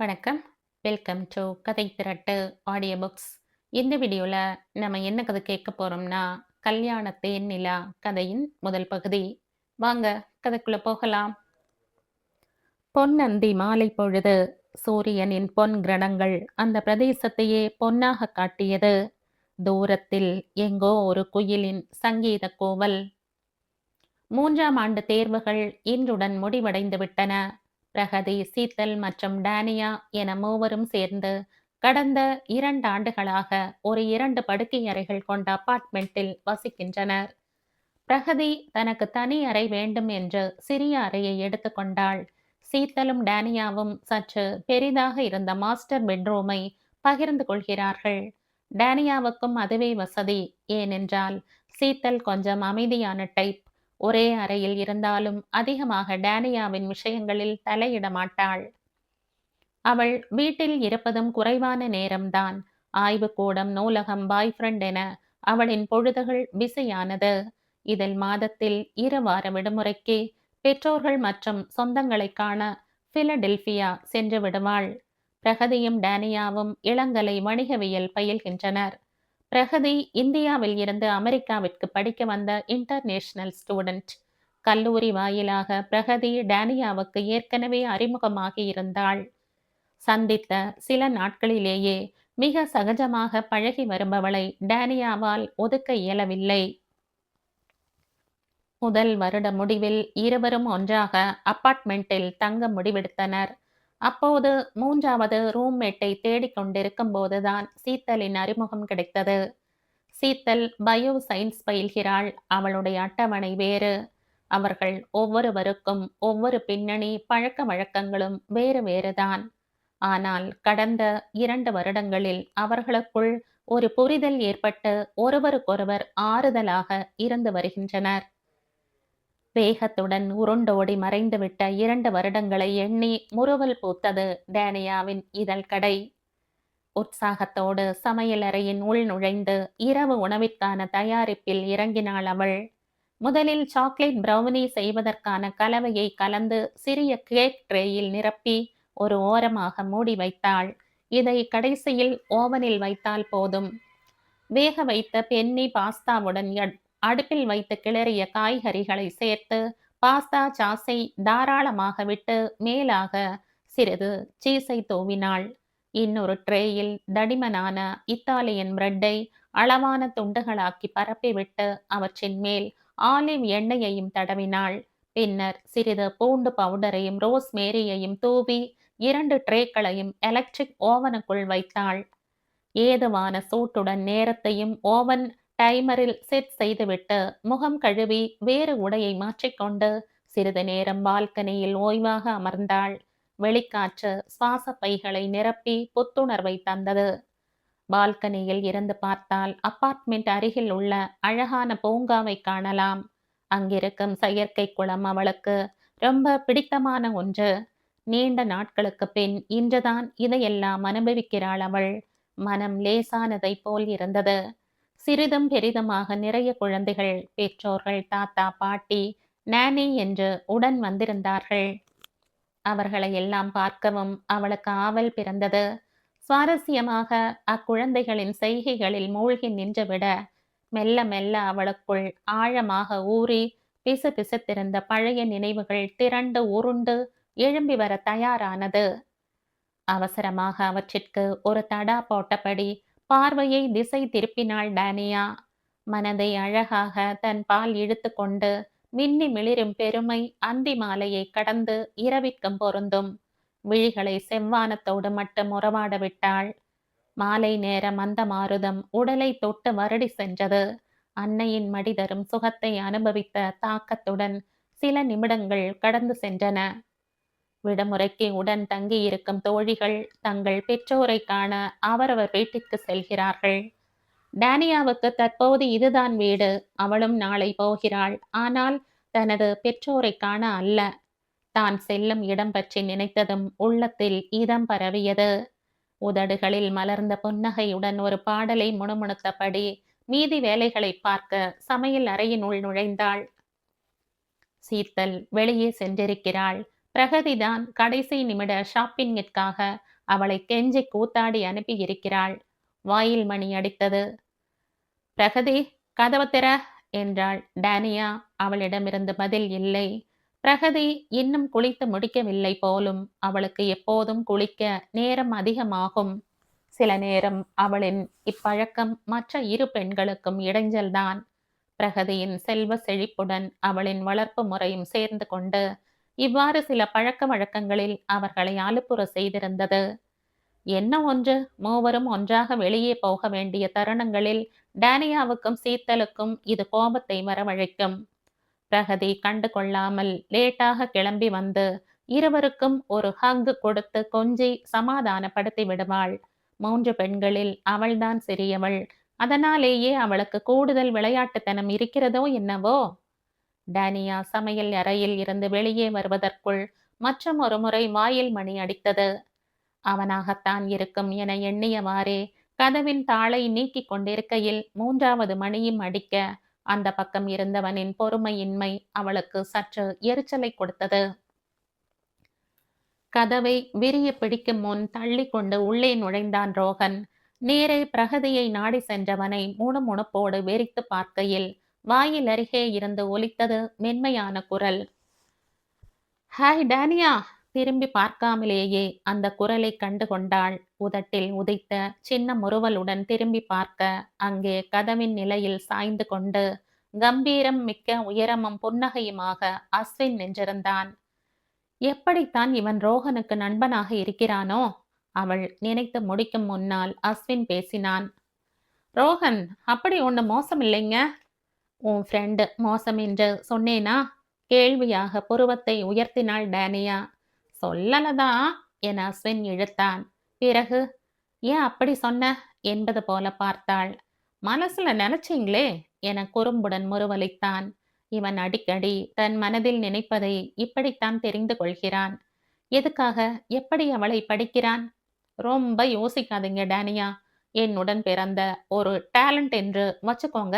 வணக்கம். Welcome to கதை திரட்டு audio books. இந்த வீடியோல நம்ம என்ன கதை கேட்க போறோம்னா, கல்யாண தேன்நிலா கதையின் முதல் பகுதி. வாங்க கதைக்குள்ள போகலாம். பொன்னந்தி மாலை பொழுது. சூரியனின் பொன் கிரணங்கள் அந்த பிரதேசத்தையே பொன்னாக காட்டியது. தூரத்தில் எங்கோ ஒரு குயிலின் சங்கீத கோவல். 3ஆம் ஆண்டு தேர்வுகள் இன்றுடன் முடிவடைந்து விட்டன. பிரகதி, சீத்தல் மற்றும் டேனியா என மூவரும் சேர்ந்து கடந்த 2 ஆண்டுகளாக ஒரு 2 படுக்கை அறைகள் கொண்ட அபார்ட்மெண்ட்டில் வசிக்கின்றனர். பிரகதி தனக்கு தனி அறை வேண்டும் என்று சிறிய அறையை எடுத்துக்கொண்டாள். சீத்தலும் டேனியாவும் சற்று பெரிதாக இருந்த மாஸ்டர் பெட்ரூமை பகிர்ந்து கொள்கிறார்கள். டேனியாவுக்கும் அதுவே வசதி. ஏனென்றால் சீத்தல் கொஞ்சம் அமைதியான டைப். ஒரே அறையில் இருந்தாலும் அதிகமாக டேனியாவின் விஷயங்களில் தலையிட மாட்டாள். அவள் வீட்டில் இருப்பதும் குறைவான நேரம்தான். ஆய்வுக்கூடம், நூலகம், பாய் ஃப்ரெண்ட் என அவளின் பொழுதுகள் பிஸியானது. இதில் மாதத்தில் 2 வார விடுமுறைக்கு பெற்றோர்கள் மற்றும் சொந்தங்களை காண பிலடெல்பியா சென்று விடுவாள். பிரகதியும் டேனியாவும் இளங்கலை வணிகவியல் பயில்கின்றனர். பிரகதி இந்தியாவில் இருந்து அமெரிக்காவிற்கு படிக்க வந்த இன்டர்நேஷனல் ஸ்டூடெண்ட். கல்லூரி வாயிலாக பிரகதி டேனியாவுக்கு ஏற்கனவே அறிமுகமாகி இருந்தாள். சந்தித்த சில நாட்களிலேயே மிக சகஜமாக பழகி வருபவளை டேனியாவால் ஒதுக்க இயலவில்லை. முதல் வருட முடிவில் இருவரும் ஒன்றாக அபார்ட்மெண்ட்டில் தங்க முடிவெடுத்தனர். அப்போது 3வது ரூம்மேட்டை தேடிக் கொண்டிருக்கும் போதுதான் சீத்தலின் அறிமுகம் கிடைத்தது. சீத்தல் பயோ சயின்ஸ் பயில்கிறாள். அவளுடைய அட்டவணை வேறு. அவர்கள் ஒவ்வொருவருக்கும் ஒவ்வொரு பின்னணி, பழக்க வழக்கங்களும் வேறு வேறுதான். ஆனால் கடந்த 2 வருடங்களில் அவர்களுக்குள் ஒரு புரிதல் ஏற்பட்டு ஒருவருக்கொருவர் ஆறுதலாக இருந்து வருகின்றனர். வேகத்துடன் உருண்டோடி மறைந்துவிட்ட 2 வருடங்களை எண்ணி முறுவல் பூத்தது டேனியாவின் இதழ் கடை. உற்சாகத்தோடு சமையலறையின் உள் நுழைந்து இரவு உணவிற்கான தயாரிப்பில் இறங்கினாள் அவள். முதலில் சாக்லேட் பிரவுனி செய்வதற்கான கலவையை கலந்து சிறிய கேக் ட்ரேயில் நிரப்பி ஒரு ஓரமாக மூடி வைத்தாள். இதை கடைசியில் ஓவனில் வைத்தால் போதும். வேக வைத்த பென்னி பாஸ்தாவுடன் அடுப்பில் வைத்து கிளறிய காய்கறிகளை சேர்த்து பாஸ்தா சாஸை தாராளமாக விட்டு மேலாக சிறிது சீஸை தூவினாள். இன்னொரு ட்ரேயில் தடிமனான இத்தாலியன் பிரெட்டை அளவான துண்டுகளாக்கி பரப்பிவிட்டு அவற்றின் மேல் ஆலிவ் எண்ணெயையும் தடவினாள். பின்னர் சிறிது பூண்டு பவுடரையும் ரோஸ்மேரியையும் தூவி 2 ட்ரேக்களையும் எலக்ட்ரிக் ஓவனுக்குள் வைத்தாள். ஏதுவான சூட்டுடன் நேரத்தையும் ஓவன் டைமரில் செட் செய்துவிட்டு முகம் கழுவி வேறு உடையை மாற்றிக்கொண்டு சிறிது நேரம் பால்கனியில் ஓய்வாக அமர்ந்தாள். வெளிக்காற்று சுவாச பைகளை நிரப்பி புத்துணர்வை தந்தது. பால்கனியில் இருந்து பார்த்தால் அபார்ட்மெண்ட் அருகில் உள்ள அழகான பூங்காவை காணலாம். அங்கிருக்கும் செயற்கை குளம் அவளுக்கு ரொம்ப பிடித்தமான ஒன்று. நீண்ட நாட்களுக்கு பின் இன்றுதான் இதையெல்லாம் அனுபவிக்கிறாள் அவள். மனம் லேசானதை போல் இருந்தது. சிறிதும் பெரிதுமாக நிறைய குழந்தைகள், பெற்றோர்கள், தாத்தா, பாட்டி, நானி என்று உடன் வந்திருந்தார்கள். அவர்களை எல்லாம் பார்க்கவும் அவளுக்கு ஆவல் பிறந்தது. சுவாரஸ்யமாக அக்குழந்தைகளின் செய்கைகளில் மூழ்கி நின்றுவிட மெல்ல மெல்ல அவளுக்குள் ஆழமாக ஊறி பிசு பிசுத்திருந்த பழைய நினைவுகள் திரண்டு உருண்டு எழும்பி வர தயாரானது. அவசரமாக அவற்றிற்கு ஒரு தடா போட்டபடி பார்வையை திசை திருப்பினாள் டேனியா. மனதை அழகாக தன் பால் இழுத்து கொண்டு மின்னி மிளிரும் பெருமை அந்தி மாலையை கடந்து இரவிற்கும் பொருந்தும். விழிகளை செவ்வானத்தோடு மட்டும் உறவாட விட்டாள். மாலை நேர மந்த மாருதம் உடலை தொட்டு வருடி சென்றது. அன்னையின் மடி தரும் சுகத்தை அனுபவித்த தாக்கத்துடன் சில நிமிடங்கள் கடந்து சென்றன. விடுமுறைக்கு உடன் தங்கியிருக்கும் தோழிகள் தங்கள் பெற்றோரை காண அவரவர் வீட்டிற்கு செல்கிறார்கள். டேனியாவுக்கு தற்போது இதுதான் வீடு. அவளும் நாளை போகிறாள். ஆனால் தனது பெற்றோரை காண அல்ல. தான் செல்லும் இடம் பற்றி நினைத்ததும் உள்ளத்தில் இதம் பரவியது. உதடுகளில் மலர்ந்த புன்னகையுடன் ஒரு பாடலை முணுமுணுத்தபடி மீதி வேலைகளை பார்க்க சமையல் அறையினுள் நுழைந்தாள். சீத்தல் வெளியே சென்றிருக்கிறாள். பிரகதிதான் கடைசி நிமிட ஷாப்பிங்கிற்காக அவளை கெஞ்சி கூத்தாடி அனுப்பி இருக்கிறாள். வாயில் மணி அடித்தது. பிரகதி, கதவு திற என்றாள் டேனியா. அவளிடமிருந்து பதில் இல்லை. பிரகதி இன்னும் குளித்து முடிக்கவில்லை போலும். அவளுக்கு எப்போதும் குளிக்க நேரம் அதிகமாகும். சில நேரம் அவளின் இப்பழக்கம் மற்ற இரு பெண்களுக்கும் இடைஞ்சல்தான். பிரகதியின் செல்வ செழிப்புடன் அவளின் வளர்ப்பு முறையும் சேர்ந்து கொண்டு இவ்வாறு சில பழக்க வழக்கங்களில் அவர்களை அலுப்புற செய்திருந்தது. என்ன ஒன்று, மூவரும் ஒன்றாக வெளியே போக வேண்டிய தருணங்களில் டேனியாவுக்கும் சீத்தலுக்கும் இது கோபத்தை வரவழைக்கும். பிரகதி கண்டு கொள்ளாமல் லேட்டாக கிளம்பி வந்து இருவருக்கும் ஒரு ஹக் கொடுத்து கொஞ்சி சமாதானப்படுத்தி விடுவாள். 3 பெண்களில் அவள்தான் சிறியவள். அதனாலேயே அவளுக்கு கூடுதல் விளையாட்டுத்தனம் இருக்கிறதோ என்னவோ. டேனியா சமையல் அறையில் இருந்து வெளியே வருவதற்குள் மற்றும் ஒரு முறை வாயில் மணி அடித்தது. அவனாகத்தான் இருக்கும் என எண்ணியவாறே கதவின் தாளை நீக்கிக் கொண்டிருக்கையில் 3வது மணியும் அடிக்க அந்த பக்கம் இருந்தவனின் பொறுமையின்மை அவளுக்கு சற்று எரிச்சலை கொடுத்தது. கதவை விரிய பிடிக்கும் முன் தள்ளி கொண்டு உள்ளே நுழைந்தான் ரோகன். நேரே பிரகதியை நாடி சென்றவனை முணுமுணுப்போடு வெறித்து பார்க்கையில் வாயில் அருகே இருந்து ஒலித்தது மென்மையான குரல். ஹாய் டேனியா! திரும்பி பார்க்காமலேயே அந்த குரலை கண்டு கொண்டாள். உதட்டில் உதைத்த சின்ன முறுவலுடன் திரும்பி பார்க்க அங்கே கதவின் நிலையில் சாய்ந்து கொண்டு கம்பீரம் மிக்க உயரமும் புன்னகையுமாக அஸ்வின் நின்றிருந்தான். எப்படித்தான் இவன் ரோகனுக்கு நண்பனாக இருக்கிறானோ? அவள் நினைத்து முடிக்கும் முன்னால் அஸ்வின் பேசினான். ரோகன் அப்படி ஒண்ணு மோசம் இல்லைங்க. உன் ஃப்ரெண்டு மோசம் என்று சொன்னேனா? கேள்வியாக புருவத்தை உயர்த்தினாள் டேனியா. சொல்லலதான் என அஸ்வின் இழுத்தான். பிறகு ஏன் அப்படி சொன்ன என்பது போல பார்த்தாள். மனசுல நினைச்சீங்களே என குறும்புடன் முறுவலித்தான். இவன் அடிக்கடி தன் மனதில் நினைப்பதை இப்படித்தான் தெரிந்து கொள்கிறான். எதுக்காக, எப்படி அவளை படிக்கிறான்? ரொம்ப யோசிக்காதீங்க டேனியா. என்னுடன் பிறந்த ஒரு டேலண்ட் என்று வச்சுக்கோங்க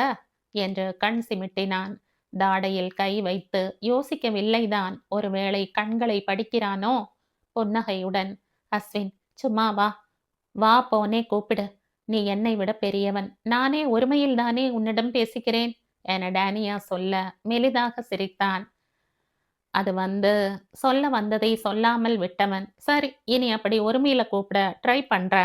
என்று கண் சிமிட்டினான். தாடையில் கை வைத்து யோசிக்கவில்லைதான். ஒருவேளை கண்களை படிக்கிறானோ? புன்னகையுடன் அஸ்வின், சும்மா வா, வா போனே கூப்பிடு. நீ என்னை விட பெரியவன். நானே ஒருமையில் தானே உன்னிடம் பேசுகிறேன் என டேனியா சொல்ல மெலிதாக சிரித்தான். அது சொல்ல வந்ததை சொல்லாமல் விட்டவன். சரி, இனி அப்படி ஒருமையில கூப்பிட ட்ரை பண்ற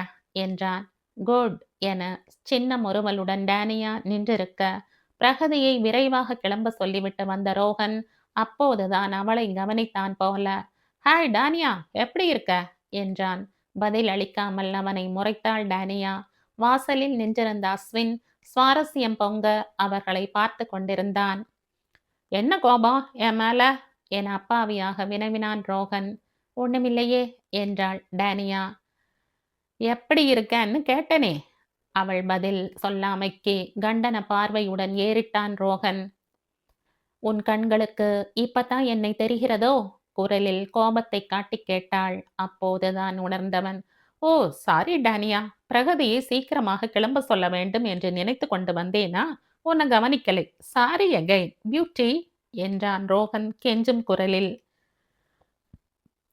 என்றான். குட் என சின்ன முறுவலுடன் டேனியா நின்றிருக்க பிரகதியை விரைவாக கிளம்ப சொல்லிவிட்டு வந்த ரோகன் அப்போதுதான் அவளை கவனித்தான் போல. ஹாய் டானியா, எப்படி இருக்க என்றான். பதில் அளிக்காமல் அவனை முறைத்தாள் டேனியா. வாசலில் நின்றிருந்த அஸ்வின் சுவாரஸ்யம் பொங்க அவர்களை பார்த்து கொண்டிருந்தான். என்ன கோபம் என் மேல என அப்பாவியாக வினவினான் ரோகன். ஒண்ணுமில்லையே என்றாள் டேனியா. எப்படி இருக்கன்னு கேட்டனே. அவள் பதில் சொல்லாமைக்கு கண்டன பார்வையுடன் ஏறிட்டான் ரோகன். உன் கண்களுக்கு இப்பதான் என்னை தெரிகிறதோ? குரலில் கோபத்தை காட்டி கேட்டாள். அப்போதுதான் உணர்ந்தவன். ஓ சாரி டேனியா, பிரகதியை சீக்கிரமாக கிளம்ப சொல்ல வேண்டும் என்று நினைத்து கொண்டு வந்தேனா? உன்னை கவனிக்கலை. சாரி அகைன் பியூட்டி என்றான் ரோகன் கெஞ்சும் குரலில்.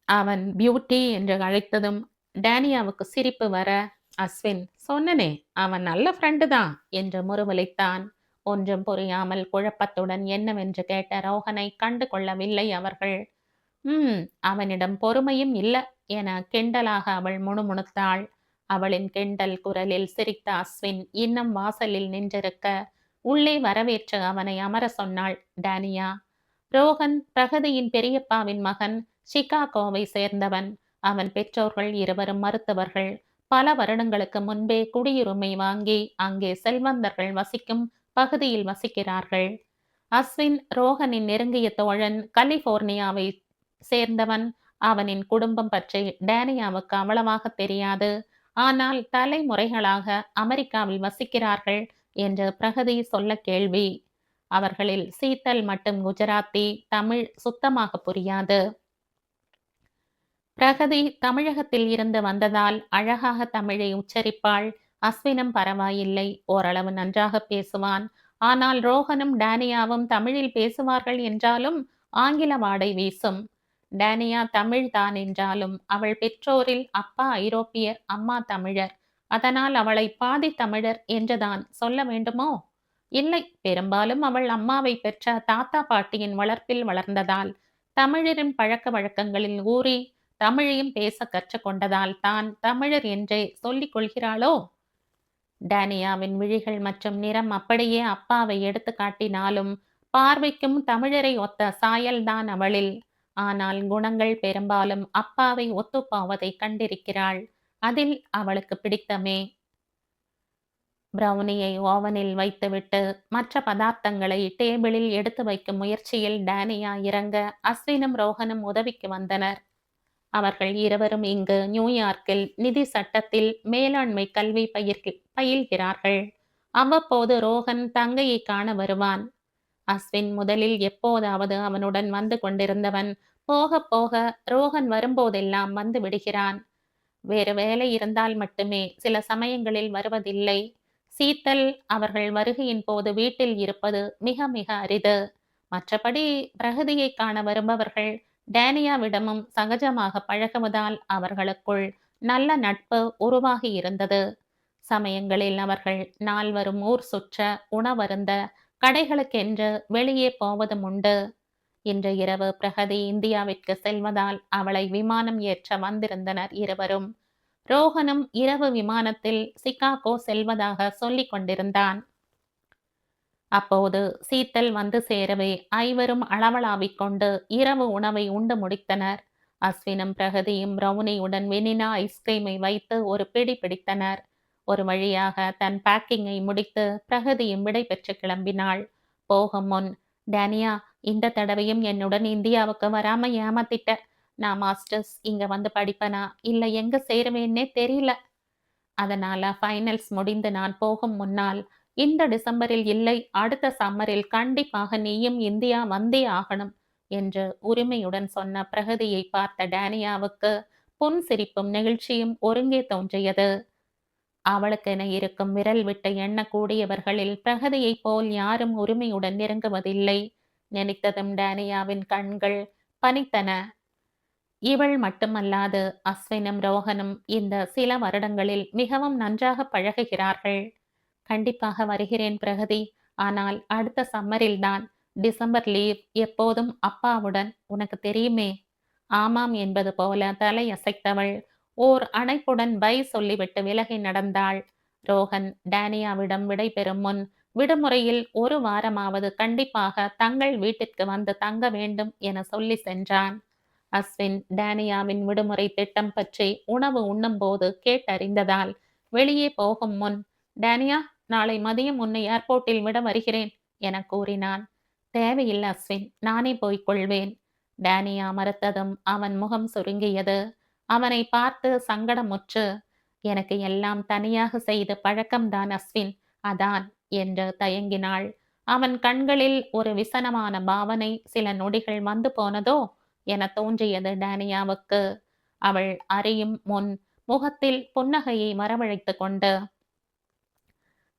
அவன் பியூட்டி என்று அழைத்ததும் டேனியாவுக்கு சிரிப்பு வர, அஸ்வின் சொன்னனே அவன் நல்ல ஃப்ரெண்டு தான் என்று முறுவலித்தான். ஒன்றும் புரியாமல் குழப்பத்துடன் என்னவென்று கேட்ட ரோகனை கண்டு கொள்ளவில்லை அவர்கள். அவனிடம் பொறுமையும் இல்ல என கிண்டலாக அவள் முணுமுணுத்தாள். அவளின் கிண்டல் குரலில் சிரித்த அஸ்வின் இன்னும் வாசலில் நின்றிருக்க உள்ளே வரவேற்று அவனை அமர சொன்னாள் டேனியா. ரோகன் பிரகதியின் பெரியப்பாவின் மகன். சிகாகோவை சேர்ந்தவன். அவன் பெற்றோர்கள் இருவரும் மருத்துவர்கள். பல வருடங்களுக்கு முன்பே குடியுரிமை வாங்கி அங்கே செல்வந்தர்கள் வசிக்கும் பகுதியில் வசிக்கிறார்கள். அஸ்வின் ரோகனின் நெருங்கிய தோழன். கலிபோர்னியாவை சேர்ந்தவன். அவனின் குடும்பம் பற்றி டேனியாவுக்கு அவ்வளவாக தெரியாது. ஆனால் தலைமுறைகளாக அமெரிக்காவில் வசிக்கிறார்கள் என்று பிரகதி சொல்ல கேள்வி. அவர்களில் சீத்தல் மட்டும் குஜராத்தி, தமிழ் சுத்தமாக புரியாது. பிரகதி தமிழகத்தில் இருந்து வந்ததால் அழகாக தமிழை உச்சரிப்பாள். அஸ்வினும் பரவாயில்லை, ஓரளவு நன்றாக பேசுவான். ஆனால் ரோகனும் டேனியாவும் தமிழில் பேசுவார்கள் என்றாலும் ஆங்கில வாடை வீசும். டேனியா தமிழ்தான் என்றாலும் அவள் பெற்றோரில் அப்பா ஐரோப்பியர், அம்மா தமிழர். அதனால் அவளை பாதி தமிழர் என்றுதான் சொல்ல வேண்டுமோ? இல்லை, பெரும்பாலும் அவள் அம்மாவை பெற்ற தாத்தா பாட்டியின் வளர்ப்பில் வளர்ந்ததால், தமிழரின் பழக்க வழக்கங்களில் ஊறி தமிழையும் பேச கற்றுக்கொண்டதால் தான் தமிழர் என்றே சொல்லிக் கொள்கிறாளோ? டேனியாவின் விழிகள் மற்றும் நிறம் அப்படியே அப்பாவை எடுத்து காட்டினாலும், பார்வைக்கும் தமிழரை ஒத்த சாயல்தான் அவளில். ஆனால் குணங்கள் பெரும்பாலும் அப்பாவை ஒத்துப்போவதைக் கண்டிருக்கிறாள். அதில் அவளுக்கு பிடித்தமே. பிரௌனியை ஓவனில் வைத்துவிட்டு மற்ற பதார்த்தங்களை டேபிளில் எடுத்து வைக்கும் முயற்சியில் டேனியா இறங்க அஸ்வினும் ரோஹனும் உதவிக்கு வந்தனர். அவர்கள் இருவரும் இங்கு நியூயார்க்கில் நிதி சட்டத்தில் மேலாண்மை கல்வி பயில்கிறார்கள். அவ்வப்போது ரோஹன் தங்கையை காண வருவான். அஸ்வின் முதலில் எப்போதாவது அவனுடன் வந்து கொண்டிருந்தவன் போக போக ரோஹன் வரும்போதெல்லாம் வந்து விடுகிறான். வேறு வேலை இருந்தால் மட்டுமே சில சமயங்களில் வருவதில்லை. சீத்தல் அவர்கள் வருகையின் போது வீட்டில் இருப்பது மிக மிக அரிது. மற்றபடி பிரகதியை காண வருபவர்கள் டேனியாவிடமும் சகஜமாக பழகுவதால் அவர்களுக்குள் நல்ல நட்பு உருவாகி இருந்தது. சமயங்களில் அவர்கள் நால்வரும் ஊர் சுற்ற, உணவருந்த, கடைகளுக்கென்று வெளியே போவதும் உண்டு. இன்று இரவு பிரகதி இந்தியாவிற்கு செல்வதால் அவளை விமானம் ஏற்ற வந்திருந்தனர் இருவரும். ரோஹனும் இரவு விமானத்தில் சிகாகோ செல்வதாக சொல்லிக் கொண்டிருந்தான். அப்போது சீத்தல் வந்து சேரவே ஐவரும் அளவளாவிக் கொண்டு இரவு உணவை உண்டு முடித்தனர். அஸ்வினும் பிரகதியும் பிரௌனியுடன் வெனிலா ஐஸ்கிரீமை வைத்து ஒரு பிடி பிடித்தனர். ஒரு வழியாக தன் பேக்கிங்கை முடித்து பிரகதியும் விடை பெற்று கிளம்பினாள். போகும் முன், டேனியா, இந்த தடவையும் என்னுடன் இந்தியாவுக்கு வராம ஏமாத்திட்ட. நான் மாஸ்டர்ஸ் இங்க வந்து படிப்பனா இல்ல எங்க சேருவேன்னே தெரியல. அதனால ஃபைனல்ஸ் முடிந்து நான் போகும் முன்னால் இந்த டிசம்பரில் இல்லை, அடுத்த சம்மரில் கண்டிப்பாக நீயும் இந்தியா வந்தே ஆகணும் என்று உரிமையுடன் சொன்ன பிரகதியை பார்த்த டேனியாவுக்கு புன்சிரிப்பும் நெகிழ்ச்சியும் ஒருங்கே தோன்றியது. அவளுக்கென இருக்கும் விரல் விட்டு எண்ணக்கூடியவர்களில் பிரகதியைப் போல் யாரும் உரிமையுடன் நெருங்குவதில்லை. நினைத்ததும் டேனியாவின் கண்கள் பனித்தன. இவள் மட்டுமல்லாது அஸ்வினும் ரோஹனும் இந்த சில வருடங்களில் மிகவும் நன்றாக பழகுகிறார்கள். கண்டிப்பாக வருகிறேன் பிரகதி. ஆனால் அடுத்த சம்மரில்தான். December leave. எப்போதும் அப்பாவுடன். உனக்கு தெரியுமே. ஆமாம் என்பது போல தலையசைத்தவள் ஓர் அணைப்புடன் பை சொல்லிவிட்டு விலகி நடந்தாள். ரோஹன் டேனியாவிடம் விடை பெறும் முன், விடுமுறையில் ஒரு வாரமாவது கண்டிப்பாக தங்கள் வீட்டிற்கு வந்து தங்க வேண்டும் என சொல்லி சென்றான். அஸ்வின் டேனியாவின் விடுமுறை திட்டம் பற்றி உணவு உண்ணும்போது கேட்டறிந்ததால் வெளியே போகும் முன், டேனியா, நாளை மதியம் உன்னை ஏர்போர்ட்டில் விட வருகிறேன் என கூறினான். தேவையில்லை அஸ்வின், நானே போய்க் கொள்வேன். டேனியா மறுத்ததும் அவன் முகம் சுருங்கியது. அவனை பார்த்து சங்கடமுற்று, எனக்கு எல்லாம் தனியாக செய்து பழக்கம்தான் அஸ்வின், அதான் என்று தயங்கினாள். அவன் கண்களில் ஒரு விசனமான பாவனை சில நொடிகள் வந்து போனதோ என தோன்றியது டேனியாவுக்கு. அவள் அறியும் முன் முகத்தில் புன்னகையை வரவழைத்துக் கொண்டு,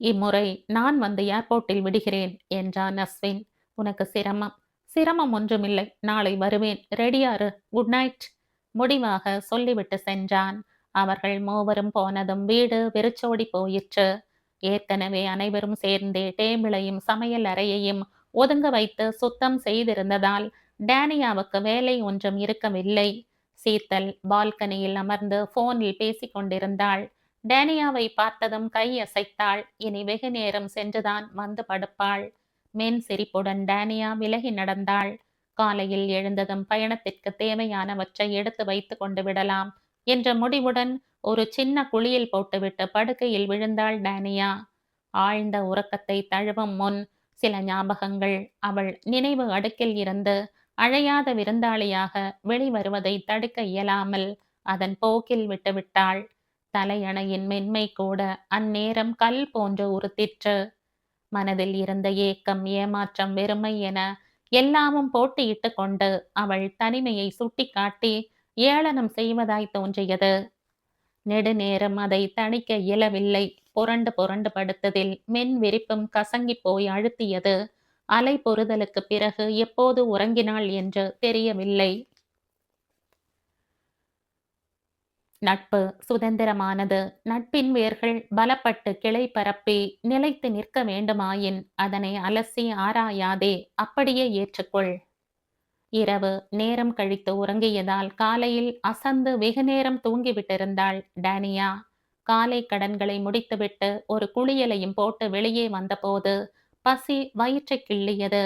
இம்முறை நான் வந்து ஏர்போர்ட்டில் விடுகிறேன் என்றான் அஸ்வின். உனக்கு சிரமம்? சிரமம் ஒன்றுமில்லை, நாளை வருவேன், ரெடியாரு, குட் நைட் முடிவாக சொல்லிவிட்டு சென்றான். அவர்கள் மூவரும் போனதும் வீடு வெறிச்சோடி போயிற்று. ஏற்கனவே அனைவரும் சேர்ந்தே டேபிளையும் சமையல் அறையையும் ஒதுங்க வைத்து சுத்தம் செய்திருந்ததால் டேனியாவுக்கு வேலை ஒன்றும் இருக்கவில்லை. சீத்தல் பால்கனியில் அமர்ந்து போனில் பேசிக் கொண்டிருந்தாள். டேனியாவை பார்த்ததும் கை அசைத்தாள். இனி வெகு நேரம் சென்றுதான் வந்து படுப்பாள். மென் சிரிப்புடன் டேனியா விலகி நடந்தாள். காலையில் எழுந்ததும் பயணத்திற்கு தேவையானவற்றை எடுத்து வைத்து கொண்டு விடலாம் என்ற முடிவுடன் ஒரு சின்ன குளியல் போட்டுவிட்டு படுக்கையில் விழுந்தாள் டேனியா. ஆழ்ந்த உறக்கத்தை தழுவும் முன் சில ஞாபகங்கள் அவள் நினைவு அடுக்கில் இருந்து அழையாத விருந்தாளியாக வெளிவருவதை தடுக்க இயலாமல் அதன் போக்கில் விட்டுவிட்டாள். தலையணையின் மென்மை கூட அந்நேரம் கல் போன்று உறுத்திற்று. மனதில் இருந்த ஏக்கம், ஏமாற்றம், வெறுமை என எல்லாமும் போட்டியிட்டு கொண்டு அவள் தனிமையை சுட்டிக்காட்டி ஏளனம் செய்வதாய் தோன்றியது. நெடுநேரம் அதை தணிக்க இயலவில்லை. புரண்டு புரண்டு படுத்ததில் மென் விரிப்பும் கசங்கி போய் அழுத்தியது. அலை பொறுதலுக்கு பிறகு எப்போது உறங்கினாள் என்று தெரியவில்லை. நட்பு சுதந்திரமானது. நட்பின் வேர்கள் பலப்பட்டு கிளை பரப்பி நிலைத்து நிற்க வேண்டுமாயின் அதனை அலசி ஆராயாதே, அப்படியே ஏற்றுக்கொள். இரவு நேரம் கழித்து உறங்கியதால் காலையில் அசந்து வெகுநேரம் தூங்கிவிட்டிருந்தாள் டேனியா. காலை கடன்களை முடித்துவிட்டு ஒரு குளியலையும் போட்டு வெளியே வந்தபோது பசி வயிற்றைக் கிள்ளியது.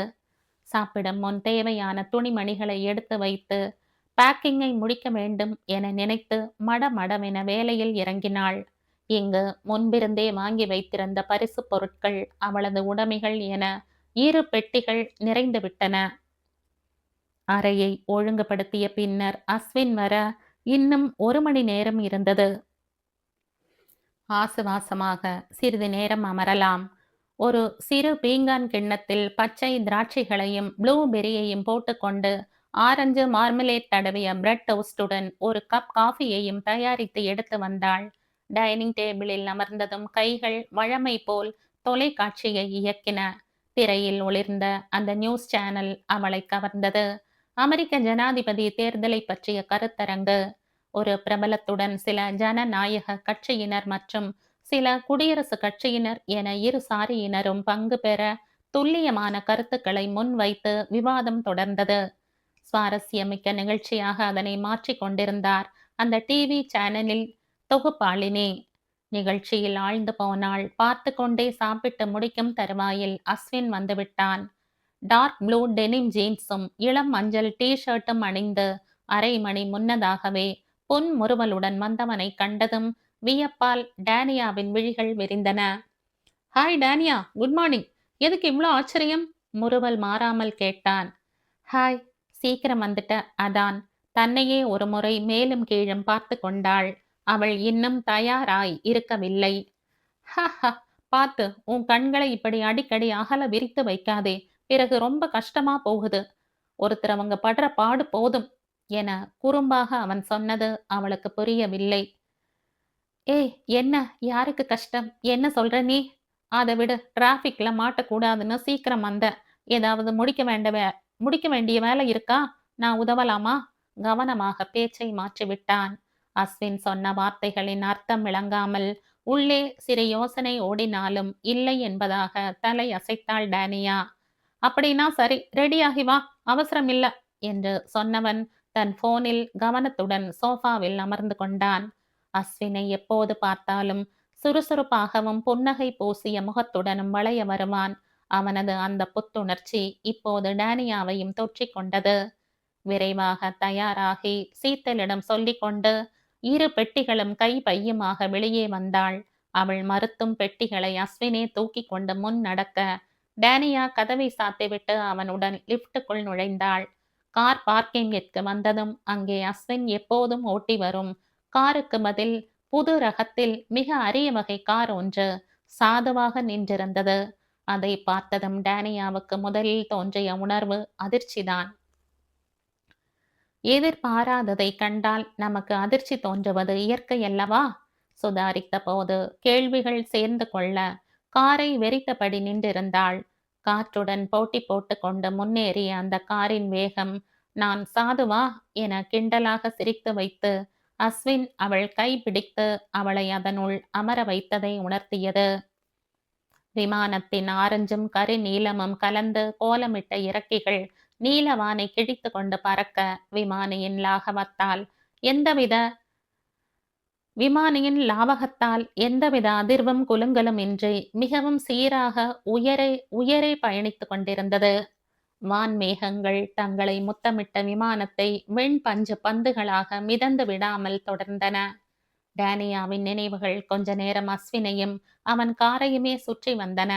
சாப்பிடும் முன் தேவையான துணிமணிகளை எடுத்து வைத்து பேக்கிங்கை முடிக்க வேண்டும் என நினைத்து மடமடவென வேலையில் இறங்கினாள். இங்கு முன்பிருந்தே வாங்கி வைத்திருந்த பரிசு பொருட்கள் அவளது உடைமைகள் என 2 பெட்டிகள் நிறைந்துவிட்டன. அறையை ஒழுங்குபடுத்திய பின்னர் அஸ்வின் வர இன்னும் 1 மணி நேரம் இருந்தது. ஆசுவாசமாக சிறிது நேரம் அமரலாம். ஒரு சிறு பீங்கான் கிண்ணத்தில் பச்சை திராட்சைகளையும் ப்ளூபெர்ரியையும் போட்டுக்கொண்டு ஆரஞ்சு மார்மலேட் தடவிய பிரெட் டோஸ்டுடன் ஒரு கப் காஃபியையும் தயாரித்து எடுத்து வந்தாள். டைனிங் டேபிளில் அமர்ந்ததும் கைகள் வழமை போல் தொலைக்காட்சியை இயக்கின. திரையில் ஒளிர்ந்த அந்த நியூஸ் சேனல் அவளை கவர்ந்தது. அமெரிக்க ஜனாதிபதி தேர்தலை பற்றிய கருத்தரங்கு. ஒரு பிரபலத்துடன் சில ஜனநாயக கட்சியினர் மற்றும் சில குடியரசு கட்சியினர் என 2 சாரியினரும் பங்கு பெற துல்லியமான கருத்துக்களை முன்வைத்து விவாதம் தொடர்ந்தது. சுவாரஸ்யமிக்க நிகழ்ச்சியாக அதனை மாற்றிக் கொண்டிருந்தார் அந்த டிவி சேனலில் தொகுப்பாளினி. நிகழ்ச்சியில் ஆழ்ந்து போனாள். பார்த்து கொண்டே சாப்பிட்டு முடிக்கும் தருவாயில் அஸ்வின் வந்துவிட்டான். டார்க் ப்ளூ டெனிம் ஜீன்ஸும் இளம் மஞ்சள் டி ஷர்ட்டும் அணிந்து அரை மணி முன்னதாகவே புன்முறுவலுடன் வந்தவனை கண்டதும் வியப்பால் டேனியாவின் விழிகள் விரிந்தன. Hi Tania, good morning. எதுக்கு இவ்வளோ ஆச்சரியம்? முறுவல் மாறாமல் கேட்டான். ஹாய், சீக்கிரம் வந்துட்ட, அதான். தன்னையே ஒரு முறை மேலும் கீழும் பார்த்து கொண்டாள். அவள் இன்னும் தயாராய் இருக்கவில்லை. ஹ, பார்த்து உன் கண்களை இப்படி அடிக்கடி அகல விரித்து வைக்காதே, பிறகு ரொம்ப கஷ்டமா போகுது. ஒருத்தர் அவங்க படுற பாடு போதும் என குறும்பாக அவன் சொன்னது அவளுக்கு புரியவில்லை. ஏய், என்ன, யாருக்கு கஷ்டம், என்ன சொல்ற நீ? அதை விடு, டிராஃபிக்ல மாட்டக்கூடாதுன்னு சீக்கிரம் வந்த. ஏதாவது முடிக்க வேண்டிய வேலை இருக்கா? நான் உதவலாமா? கவனமாக பேச்சை மாற்றிவிட்டான். அஸ்வின் சொன்ன வார்த்தைகளின் அர்த்தம் விளங்காமல் உள்ளே சிறு யோசனை ஓடினாலும் இல்லை என்பதாக தலை அசைத்தாள் டேனியா. அப்படின்னா சரி, ரெடியாகி வா, அவசரம் இல்ல என்று சொன்னவன் தன் போனில் கவனத்துடன் சோஃபாவில் அமர்ந்து கொண்டான். அஸ்வினை எப்போது பார்த்தாலும் சுறுசுறுப்பாகவும் புன்னகை பூசிய முகத்துடனும் வளைய வருவான். அவனது அந்த புத்துணர்ச்சி இப்போது டேனியாவையும் தொற்றிக் கொண்டது. விரைவாக தயாராகி சீத்தலிடம் சொல்லிக்கொண்டு 2 பெட்டிகளும் கை பையுமாக வெளியே வந்தாள். அவள் மறுத்தும் பெட்டிகளை அஸ்வினே தூக்கி கொண்டு முன் நடக்க டேனியா கதவை சாத்திவிட்டு அவனுடன் லிப்டுக்குள் நுழைந்தாள். கார் பார்க்கிங்கிற்கு வந்ததும் அங்கே அஸ்வின் எப்போதும் ஓட்டி வரும் காருக்கு பதில் புது ரகத்தில் மிக அரிய வகை கார் ஒன்று சாதுவாக நின்றிருந்தது. அதை பார்த்ததும் டேனியாவுக்கு முதலில் தோன்றிய உணர்வு அதிர்ச்சிதான். எதிர்பாராததை கண்டால் நமக்கு அதிர்ச்சி தோன்றுவது இயற்கை அல்லவா? சுதாரித்த போது கேள்விகள் சேர்ந்து கொள்ள காரை வெறித்தபடி நின்றிருந்தாள். காற்றுடன் போட்டி போட்டு கொண்டு முன்னேறிய அந்த காரின் வேகம் நான் சாதுவா என கிண்டலாக சிரித்து வைத்து அஸ்வின் அவள் கை பிடித்து அவளை அதனுள் அமர வைத்ததை உணர்த்தியது. விமானத்தின் ஆரஞ்சும் கரு நீலமும் கலந்து கோலமிட்ட இறக்கைகள் நீலவானை கிழித்து கொண்டு பறக்க விமானியின் லாவகத்தால் எந்தவித அதிர்வும் குலுங்கலும் இன்றி மிகவும் சீராக உயரே பயணித்து கொண்டிருந்தது. வான்மேகங்கள் தங்களை முத்தமிட்ட விமானத்தை வெண்பஞ்சு பந்துகளாக மிதந்து விடாமல் தொடர்ந்தன. டேனியாவின் நினைவுகள் கொஞ்ச நேரம் அஸ்வினையும் அவன் காரையுமே சுற்றி வந்தன.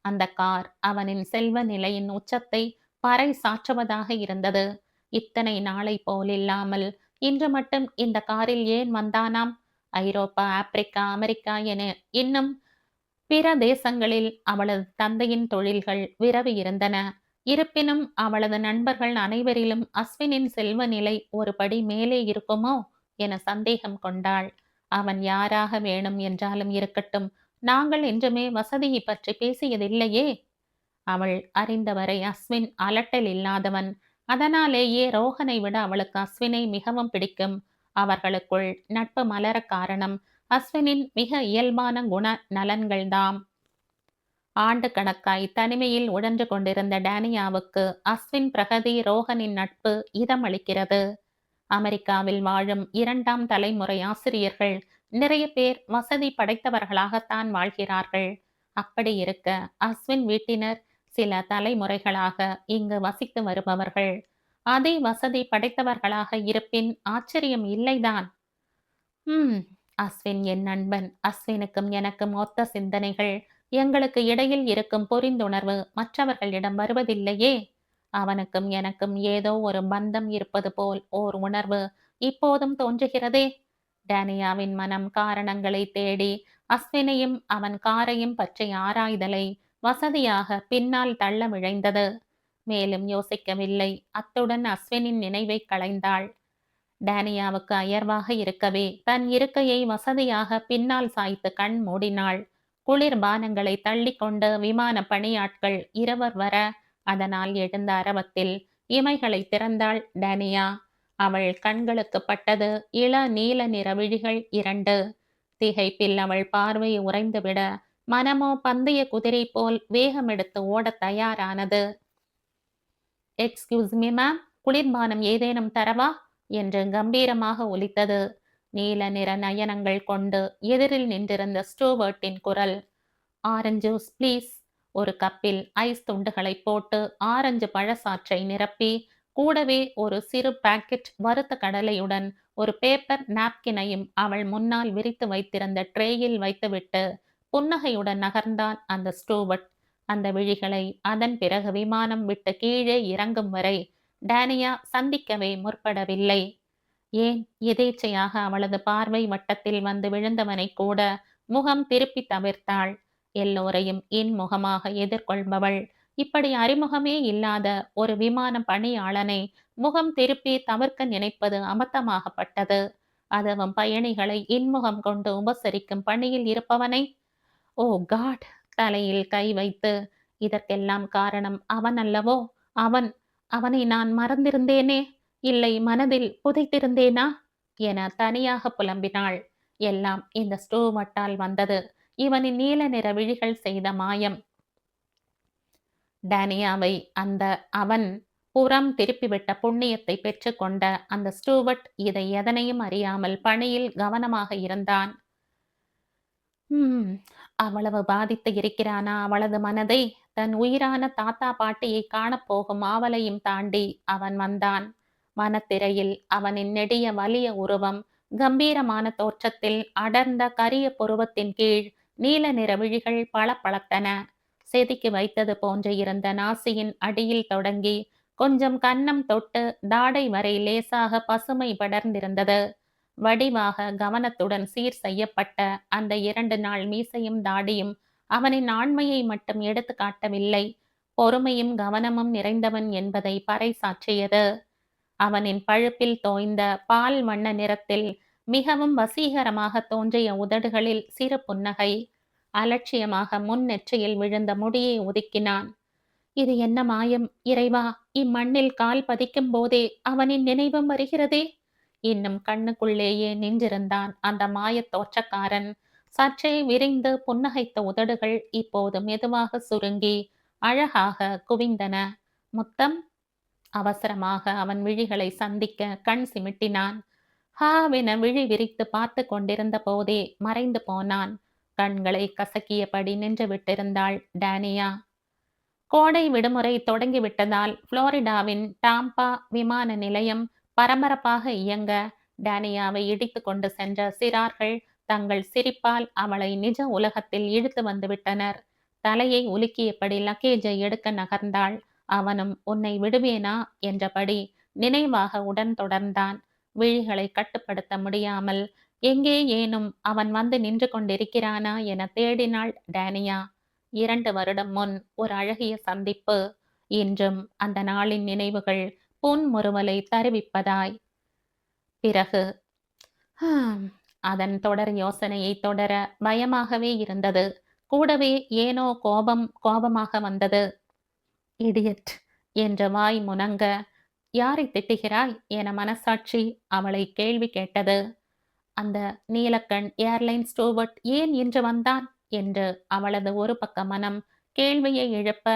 அந்த கார் அவனின் செல்வ நிலையின் உச்சத்தை பறை சாற்றுவதாக இருந்தது. இத்தனை நாளை போல் இல்லாமல் இன்று மட்டும் இந்த காரில் ஏன் வந்தானாம்? ஐரோப்பா, ஆப்பிரிக்கா, அமெரிக்கா என இன்னும் பிற தேசங்களில் அவளது தந்தையின் தொழில்கள் விரவி இருந்தன. இருப்பினும் அவளது நண்பர்கள் அனைவரிலும் அஸ்வினின் செல்வ நிலை ஒரு படி மேலே இருக்குமோ என சந்தேகம் கொண்டாள். அவன் யாராக வேணும் என்றாலும் இருக்கட்டும், நாங்கள் என்றுமே வசதியை பற்றி பேசியதில்லையே. அவள் அறிந்தவரை அஸ்வின் அலட்டல் இல்லாதவன். அதனாலேயே ரோஹனை விட அவளுக்கு அஸ்வினை மிகவும் பிடிக்கும். அவர்களுக்குள் நட்பு மலர காரணம் அஸ்வினின் மிக இயல்பான குண நலன்கள்தாம். ஆண்டு கணக்காய் தனிமையில் உழன்று கொண்டிருந்த டேனியாவுக்கு அஸ்வின், பிரகதி, ரோஹனின் நட்பு இதமளிக்கிறது. அமெரிக்காவில் வாழும் 2ஆம் தலைமுறை ஆசிரியர்கள் நிறைய பேர் வசதி படைத்தவர்களாகத்தான் வாழ்கிறார்கள். அப்படி இருக்க அஸ்வின் வீட்டினர் சில தலைமுறைகளாக இங்கு வசித்து வருபவர்கள். அதே வசதி படைத்தவர்களாக இருப்பின் ஆச்சரியம் இல்லைதான். ம் அஸ்வின் என் நண்பன். அஸ்வினுக்கும் எனக்கும் ஒத்த சிந்தனைகள், எங்களுக்கு இடையில் இருக்கும் புரிந்துணர்வு மற்றவர்களிடம் வருவதில்லையே. அவனுக்கும் எனக்கும் ஏதோ ஒரு பந்தம் இருப்பது போல் ஓர் உணர்வு இப்போதும் தோன்றுகிறதே. டேனியாவின் மனம் காரணங்களை தேடி அஸ்வினையும் அவன் காரையும் பற்றி ஆராய்தலை வசதியாக பின்னால் தள்ள விழைந்தது. மேலும் யோசிக்கவில்லை. அத்துடன் அஸ்வினின் நினைவை களைந்தாள். டேனியாவுக்கு அயர்வாக இருக்கவே தன் இருக்கையை வசதியாக பின்னால் சாய்த்து கண் மூடினாள். குளிர் பானங்களை தள்ளிக்கொண்டு விமான பணியாட்கள் இருவர் வர அதனால் எழுந்த அரவத்தில் இமைகளை திறந்தாள் டேனியா. அவள் கண்களுக்கு பட்டது இள நீல நிற விழிகள் 2. திகைப்பில் அவள் பார்வை உறைந்துவிட மனமோ பந்தய குதிரை போல் வேகமெடுத்து ஓடத் தயாரானது. எக்ஸ்கியூஸ் மீ மேம், குளிர்பானம் ஏதேனும் தரவா என்று கம்பீரமாக ஒலித்தது. நீல நிற நயனங்கள் கொண்டு எதிரில் நின்றிருந்த ஸ்டூவர்ட்டின் குரல். Orange juice please. ஒரு கப்பில் ஐஸ் துண்டுகளை போட்டு ஆரஞ்சு பழச்சாற்றை நிரப்பி கூடவே ஒரு சிறு பாக்கெட் வறுத்த கடலையுடன் ஒரு பேப்பர் நாப்கினையும் அவள் முன்னால் விரித்து வைத்திருந்த ட்ரேயில் வைத்துவிட்டு புன்னகையுடன் நகர்ந்தான் அந்த ஸ்டூவர்ட். அந்த விழிகளை அதன் பிறகு விமானம் விட்டு கீழே இறங்கும் வரை டேனியா சந்திக்கவே முற்படவில்லை. ஏன், எதேச்சையாக அவளது பார்வை வட்டத்தில் வந்து விழுந்தவனை கூட முகம் திருப்பி தவிர்த்தாள். எல்லோரையும் இன்முகமாக எதிர்கொள்பவள் இப்படி அறிமுகமே இல்லாத ஒரு விமான பணியாளனை முகம் திருப்பி தவிர்க்க நினைப்பது அபத்தமாகப்பட்டது. அதுவும் பயணிகளை இன்முகம் கொண்டு உபசரிக்கும் பணியில் இருப்பவனை. ஓ காட்! தலையில் கை வைத்து, இதற்கெல்லாம் காரணம் அவன் அல்லவோ? அவன் அவனை நான் மறந்திருந்தேனே, இல்லை மனதில் புதைத்திருந்தேனா என தனியாக புலம்பினாள். எல்லாம் இந்த ஸ்டூவர்ட்டால் வந்தது. இவனின் நீல நிற விழிகள் செய்த மாயம். டேனியாவை அந்த அவன் புறம் திருப்பிவிட்ட புண்ணியத்தை பெற்றுக்கொண்ட அந்த ஸ்டூவர்ட் இதை எதனையும் அறியாமல் பணியில் கவனமாக இருந்தான். அவ்வளவு பாதித்து இருக்கிறானா அவளது மனதை? தன் உயிரான தாத்தா பாட்டியை காணப்போகும் ஆவலையும் தாண்டி அவன் வந்தான். மனத்திரையில் அவனின் நெடிய வலிய உருவம், கம்பீரமான தோற்றத்தில் அடர்ந்த கரிய புருவத்தின் கீழ் நீல நிற விழிகள் பளபளத்தன. செதுக்கி வைத்தது போன்று இருந்த நாசியின் அடியில் தொடங்கி கொஞ்சம் கன்னம் தொட்டு தாடை வரை லேசாக பசுமை படர்ந்திருந்தது. வடிவாக கவனத்துடன் சீர் செய்யப்பட்ட அந்த 2 நாள் மீசையும் தாடியும் அவனின் ஆண்மையை மட்டும் எடுத்து காட்டவில்லை, பொறுமையும் கவனமும் நிறைந்தவன் என்பதை பறைசாற்றியது. அவனின் பழுப்பில் தோய்ந்த பால் வண்ண நிறத்தில் மிகவும் வசீகரமாக தோன்றிய உதடுகளில் சிறு புன்னகை. அலட்சியமாக முன் நெற்றியில் விழுந்த முடியை ஒதுக்கினான். இது என்ன மாயம் இறைவா! இம்மண்ணில் கால் பதிக்கும் போதே அவனின் நினைவும் வருகிறதே. இன்னும் கண்ணுக்குள்ளேயே நின்றிருந்தான் அந்த மாயத் தோற்றக்காரன். சற்றே விரிந்து புன்னகைத்த உதடுகள் இப்போது மெதுவாக சுருங்கி அழகாக குவிந்தன. முத்தம். அவசரமாக அவன் விழிகளை சந்திக்க கண் சிமிட்டினான். ஹாவென விழி விரித்து பார்த்து கொண்டிருந்த போதே மறைந்து போனான். கண்களை கசக்கியபடி நின்று விட்டிருந்தாள் டேனியா. கோடை விடுமுறை தொடங்கிவிட்டதால் புளோரிடாவின் டாம்பா விமான நிலையம் பரபரப்பாக இயங்க டேனியாவை இடித்து கொண்டு சென்ற சிறார்கள் தங்கள் சிரிப்பால் அவளை நிஜ உலகத்தில் இழுத்து வந்து விட்டனர். தலையை உலுக்கியபடி லக்கேஜை எடுக்க நகர்ந்தாள். அவனும் உன்னை விடுவேனா என்றபடி நினைவாக உடன் தொடர்ந்தான். விழிகளை கட்டுப்படுத்த முடியாமல் எங்கே ஏனும் அவன் வந்து நின்று கொண்டிருக்கிறானா என தேடினாள் டேனியா. 2 வருடம் முன் ஒரு அழகிய சந்திப்பு. இன்றும் அந்த நாளின் நினைவுகள் புன்முறுவலை தருவிப்பதாய். பிறகு அதன் தொடர் யோசனையை தொடர பயமாகவே இருந்தது. கூடவே ஏனோ கோபமாக வந்தது. இடியட் என்ற வாய் முனங்க யாரை திட்டுகிறாய் என மனசாட்சி அவளை கேள்வி கேட்டது. அந்த நீலக்கண் ஏர்லைன் ஸ்டூவர்ட் ஏன் இன்று வந்தான் என்று அவளது ஒரு பக்க மனம் கேள்வியை எழுப்ப,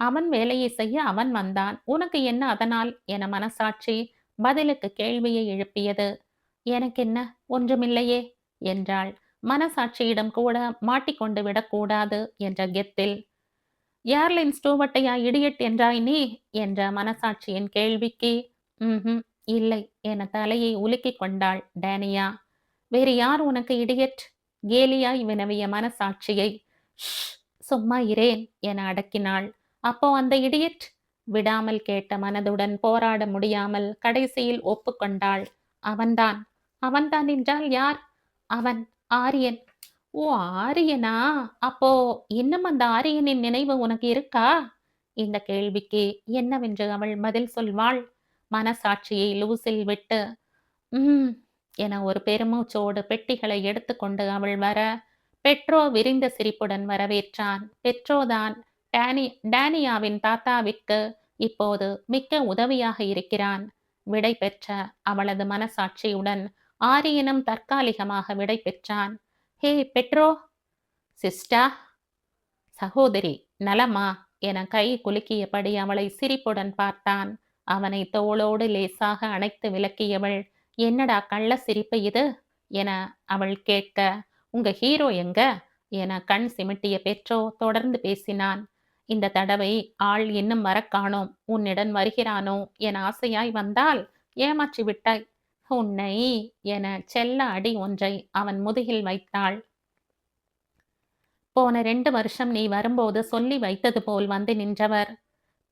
அவன் வேலையை செய்ய அவன் வந்தான், உனக்கு என்ன அதனால் என மனசாட்சி பதிலுக்கு கேள்வியை எழுப்பியது. எனக்கென்ன, ஒன்றுமில்லையே என்றாள். மனசாட்சியிடம் கூட மாட்டிக்கொண்டு விடக்கூடாது என்ற கெத்தில். ஏர்லைன் ஸ்டூவர்ட்டையா இடியட் என்றாய் நீ என்ற மனசாட்சியின் கேள்விக்கு ம்ஹும் இல்லை என தலையை உலுக்கிக் கொண்டாள் டேனியா. வேறு யார் உனக்கு இடியட்? கேலியாய் வினவிய மனசாட்சியை ஷ், சும்மா இரேன் என அடக்கினாள். அப்போ அந்த இடியட்? விடாமல் கேட்ட மனதுடன் போராட முடியாமல் கடைசியில் ஒப்புக்கொண்டாள். அவன்தான். அவன்தான் என்றால் யார்? அவன் ஆரியன். ஓ, ஆரியனா? அப்போ இன்னும் அந்த ஆரியனின் நினைவு உனக்கு இருக்கா? இந்த கேள்விக்கு என்னவென்று அவள் பதில் சொல்வாள்? மனசாட்சியை லூசில் விட்டு ம் என ஒரு பெருமூச்சோடு பெட்டிகளை எடுத்துக்கொண்டு அவள் வர, பெட்ரோ விரிந்த சிரிப்புடன் வரவேற்றான். பெட்ரோதான் டேனியாவின் தாத்தாவிற்கு இப்போது மிக்க உதவியாக இருக்கிறான். விடை பெற்ற அவளது மனசாட்சியுடன் ஆரியனும் தற்காலிகமாக விடை பெற்றான். ஹே பெட்ரோ! சிஸ்டா! சகோதரி நலமா என கை குலுக்கியபடி அவளை சிரிப்புடன் பார்த்தான். அவனை தோளோடு லேசாக அணைத்து விலக்கியவள், என்னடா கள்ள சிரிப்பு இது என அவள் கேட்க, உங்க ஹீரோ எங்க என கண் சிமிட்டிய பெட்ரோ தொடர்ந்து பேசினான். இந்த தடவை ஆள் இன்னும் வர காணோம், உன்னிடம் வருகிறானோ என ஆசையாய் வந்தால் ஏமாற்றி விட்டாய். உன்னை என செல்ல அடி ஒன்றை அவன் முதுகில் வைத்தாள். போன 2 வருஷம் நீ வரும்போது சொல்லி வைத்தது போல் வந்து நின்றவர்.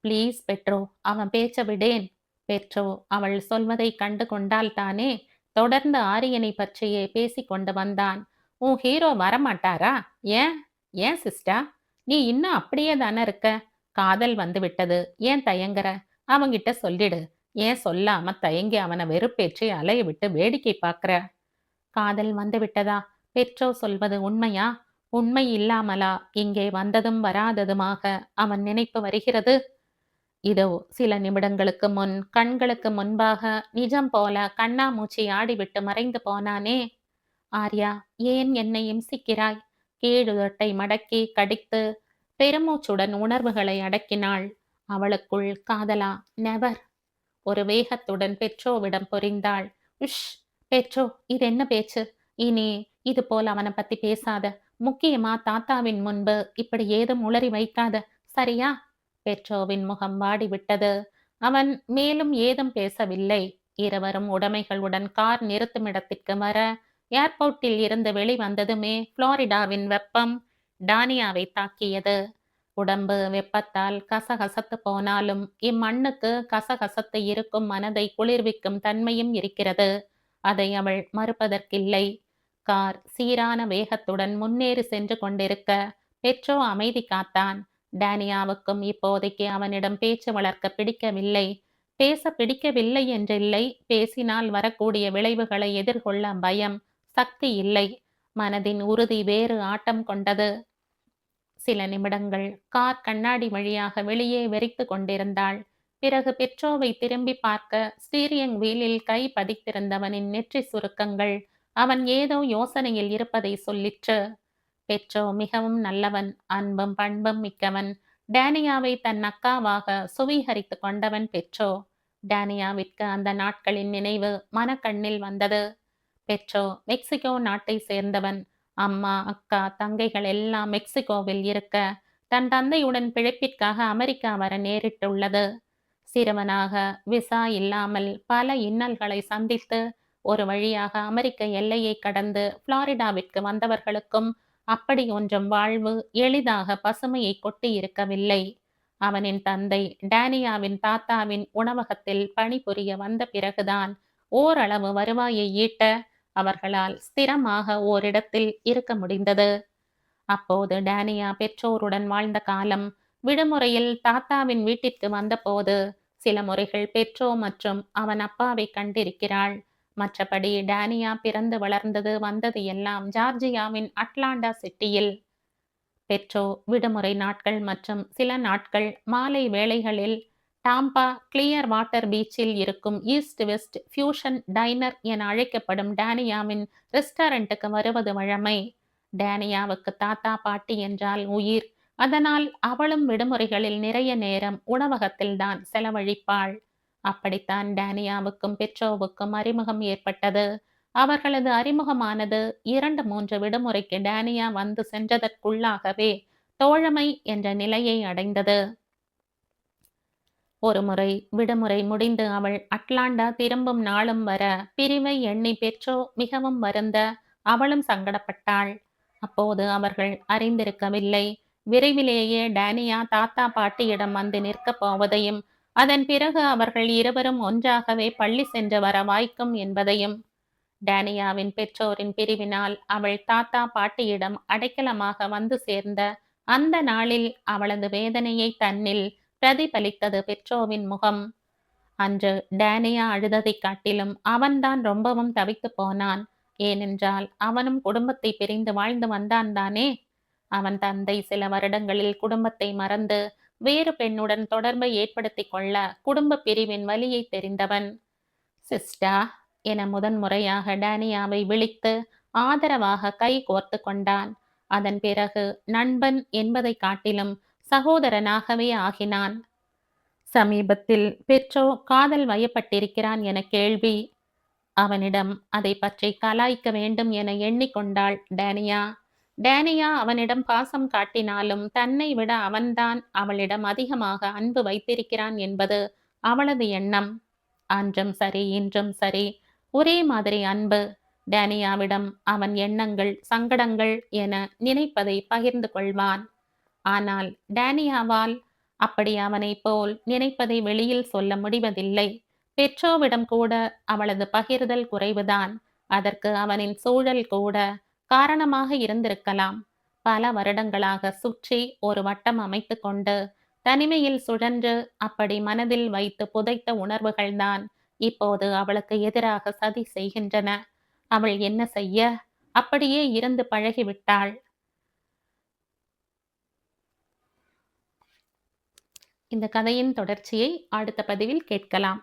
ப்ளீஸ் பெட்ரோ, அவன் பேச்ச விடேன். பெட்ரோ அவள் சொல்வதை கண்டு கொண்டால் தானே தொடர்ந்து ஆரியனை பற்றியே பேசிக் கொண்டு வந்தான். உன் ஹீரோ வரமாட்டாரா? ஏன்? ஏன் சிஸ்டா? நீ இன்னும் அப்படியே தானே இருக்க? காதல் வந்து விட்டது, ஏன் தயங்குற? அவங்கிட்ட சொல்லிடு. ஏன் சொல்லாம தயங்கி அவனை வெறுப்பேற்றி அலைய விட்டு வேடிக்கை பார்க்கற? காதல் வந்து விட்டதா? பெட்ரோ சொல்வது உண்மையா? உண்மை இல்லாமலா இங்கே வந்ததும் வராததுமாக அவன் நினைப்பு வருகிறது? இதோ சில நிமிடங்களுக்கு முன் கண்களுக்கு முன்பாக நிஜம் போல கண்ணாமூச்சி ஆடிவிட்டு மறைந்து போனானே. ஆர்யா, ஏன் என்னை இம்சிக்கிறாய்? கீழுதட்டை மடக்கி கடித்து பெருமூச்சுடன் உணர்வுகளை அடக்கினாள். அவளுக்குள் காதலா? நெவர். ஒரு வேகத்துடன் பெட்ரோவிடம் பொரிந்தாள். உஷ்! பெட்ரோ, இது என்ன பேச்சு? இனி இது போல் அவனை பத்தி பேசாத. முக்கியமா தாத்தாவின் முன்பு இப்படி ஏதும் உளறி வைக்காத, சரியா? பெட்ரோவின் முகம் வாடிவிட்டது. அவன் மேலும் ஏதும் பேசவில்லை. இருவரும் உடைமைகளுடன் கார் நிறுத்துமிடத்திற்கு வர, ஏர்போர்ட்டில் இருந்து வெளிவந்ததுமே புளோரிடாவின் வெப்பம் டானியாவை தாக்கியது. உடம்பு வெப்பத்தால் கசகசத்து போனாலும் இம்மண்ணுக்கு கசகசத்து இருக்கும் மனதை குளிர்விக்கும் தன்மையும் இருக்கிறது. அதை அவள் மறுப்பதற்கில்லை. கார் சீரான வேகத்துடன் முன்னேறி சென்று கொண்டிருக்க பெட்ரோ அமைதி காத்தான். டேனியாவுக்கும் இப்போதைக்கு அவனிடம் பேச்சு வளர்க்க பிடிக்கவில்லை. பேச பிடிக்கவில்லை என்றில்லை, பேசினால் வரக்கூடிய விளைவுகளை எதிர்கொள்ள பயம், சக்தி இல்லை. மனதின் உறுதி வேறு ஆட்டம் கொண்டது. சில நிமிடங்கள் கார் கண்ணாடி வழியாக வெளியே வெறித்து கொண்டிருந்தாள். பிறகு பெட்ரோவை திரும்பி பார்க்க ஸ்டீரிங் வீலில் கை பதித்திருந்தவனின் நெற்றி சுருக்கங்கள் அவன் ஏதோ யோசனையில் இருப்பதை சொல்லிற்று. பெட்ரோ மிகவும் நல்லவன், அன்பும் பண்பும் மிக்கவன். டேனியாவை தன் அக்காவாக சுவீகரித்து கொண்டவன் பெட்ரோ. டேனியாவிற்கு அந்த நாட்களின் நினைவு மனக்கண்ணில் வந்தது. பெட்ரோ மெக்சிகோ நாட்டை சேர்ந்தவன். அம்மா, அக்கா, தங்கைகள் எல்லாம் மெக்சிகோவில் இருக்க தன் தந்தையுடன் பிழைப்பிற்காக அமெரிக்கா வர நேரிட்டுள்ளது. சிறுவனாக விசா இல்லாமல் பல இன்னல்களை சந்தித்து ஒரு வழியாக அமெரிக்க எல்லையை கடந்து புளோரிடாவிற்கு வந்தவர்களுக்கும் அப்படி ஒன்றும் வாழ்வு எளிதாக பசுமையை கொட்டி இருக்கவில்லை. அவனின் தந்தை டேனியாவின் தாத்தாவின் உணவகத்தில் பணிபுரிய வந்த பிறகுதான் ஓரளவு வருவாயை ஈட்ட அவர்களால் ஸ்திரமாக ஓரிடத்தில் இருக்க முடிந்தது. அப்போது டேனியா பெற்றோருடன் வாழ்ந்த காலம். விடுமுறையில் தாத்தாவின் வீட்டிற்கு வந்தபோது சில முறைகள் பெட்ரோ மற்றும் அவன் அப்பாவை கண்டிருக்கிறாள். மற்றபடி டேனியா பிறந்து வளர்ந்தது வந்தது எல்லாம் ஜார்ஜியாவின் அட்லாண்டா சிட்டியில். பெட்ரோ விடுமுறை நாட்கள் மற்றும் சில நாட்கள் மாலை வேளைகளில் டாம்பா கிளியர் வாட்டர் பீச்சில் இருக்கும் ஈஸ்ட் வெஸ்ட் ஃபியூஷன் டைனர் என அழைக்கப்படும் டேனியாவின் ரெஸ்டாரண்ட்டுக்கு வருவது வழமை. டேனியாவுக்கு தாத்தா பாட்டி என்றால் உயிர். அதனால் அவளும் விடுமுறைகளில் நிறைய நேரம் உணவகத்தில்தான் செலவழிப்பாள். அப்படித்தான் டேனியாவுக்கும் பெட்ரோவுக்கும் அறிமுகம் ஏற்பட்டது. அவர்களது அறிமுகமானது 2, 3 விடுமுறைக்கு டேனியா வந்து சென்றதற்குள்ளாகவே தோழமை என்ற நிலையை அடைந்தது. ஒருமுறை விடுமுறை முடிந்து அவள் அட்லாண்டா திரும்பும் நாளும் வர பிரிவை எண்ணி பெட்ரோ மிகவும் வருந்த அவளும் சங்கடப்பட்டாள். அப்போது அவர்கள் அறிந்திருக்கவில்லை, விரைவிலேயே டேனியா தாத்தா பாட்டியிடம் வந்து நிற்கப் போவதையும் அதன் பிறகு அவர்கள் இருவரும் ஒன்றாகவே பள்ளி சென்று வர வாய்க்கும் என்பதையும். டேனியாவின் பெற்றோரின் பிரிவினால் அவள் தாத்தா பாட்டியிடம் அடைக்கலமாக வந்து சேர்ந்த அந்த நாளில் அவளது வேதனையை தன்னில் பிரதிபலித்தது பெட்ரோவின் முகம். அன்று டேனியா அழுததைக் காட்டிலும் அவன்தான் ரொம்பவும் தவித்துப் போனான். ஏனென்றால் அவனும் குடும்பத்தை பிரிந்து வாழ்ந்து வந்தான் தானே. அவன் தந்தை சில வருடங்களில் குடும்பத்தை மறந்து வேறு பெண்ணுடன் தொடர்பை ஏற்படுத்திக் கொள்ள குடும்ப பிரிவின் வலியை தெரிந்தவன். சிஸ்டா என முதன்முறையாக டேனியாவை விழித்து ஆதரவாக கை கோர்த்து கொண்டான். அதன் பிறகு நண்பன் என்பதை காட்டிலும் சகோதரனாகவே ஆகினான். சமீபத்தில் பெட்ரோ காதல் வயப்பட்டிருக்கிறான் என கேள்வி. அவனிடம் அதை பற்றி கலாய்க்க வேண்டும் என எண்ணிக்கொண்டாள் டேனியா. டேனியா அவனிடம் பாசம் காட்டினாலும் தன்னை விட அவன்தான் அவளிடம் அதிகமாக அன்பு வைத்திருக்கிறான் என்பது அவளது எண்ணம். அன்றும் சரி இன்றும் சரி ஒரே மாதிரி அன்பு. டேனியாவிடம் அவன் எண்ணங்கள் சங்கடங்கள் என நினைப்பதை பகிர்ந்து கொள்வான். ஆனால் டேனியாவால் அப்படி அவனைப் போல் நினைப்பதை வெளியில் சொல்ல முடிவதில்லை. பெட்ரோவிடம் கூட அவளது பகிர்தல் குறைவுதான். அதற்கு அவனின் சூழல் கூட காரணமாக இருந்திருக்கலாம். பல வருடங்களாக சுற்றி ஒரு வட்டம் அமைத்து கொண்டு தனிமையில் சுழன்று அப்படி மனதில் வைத்து புதைத்த உணர்வுகள்தான் இப்போது அவளுக்கு எதிராக சதி செய்கின்றன. அவள் என்ன செய்ய? அப்படியே இருந்து பழகிவிட்டாள். இந்த கதையின் தொடர்ச்சியை அடுத்த பதிவில் கேட்கலாம்.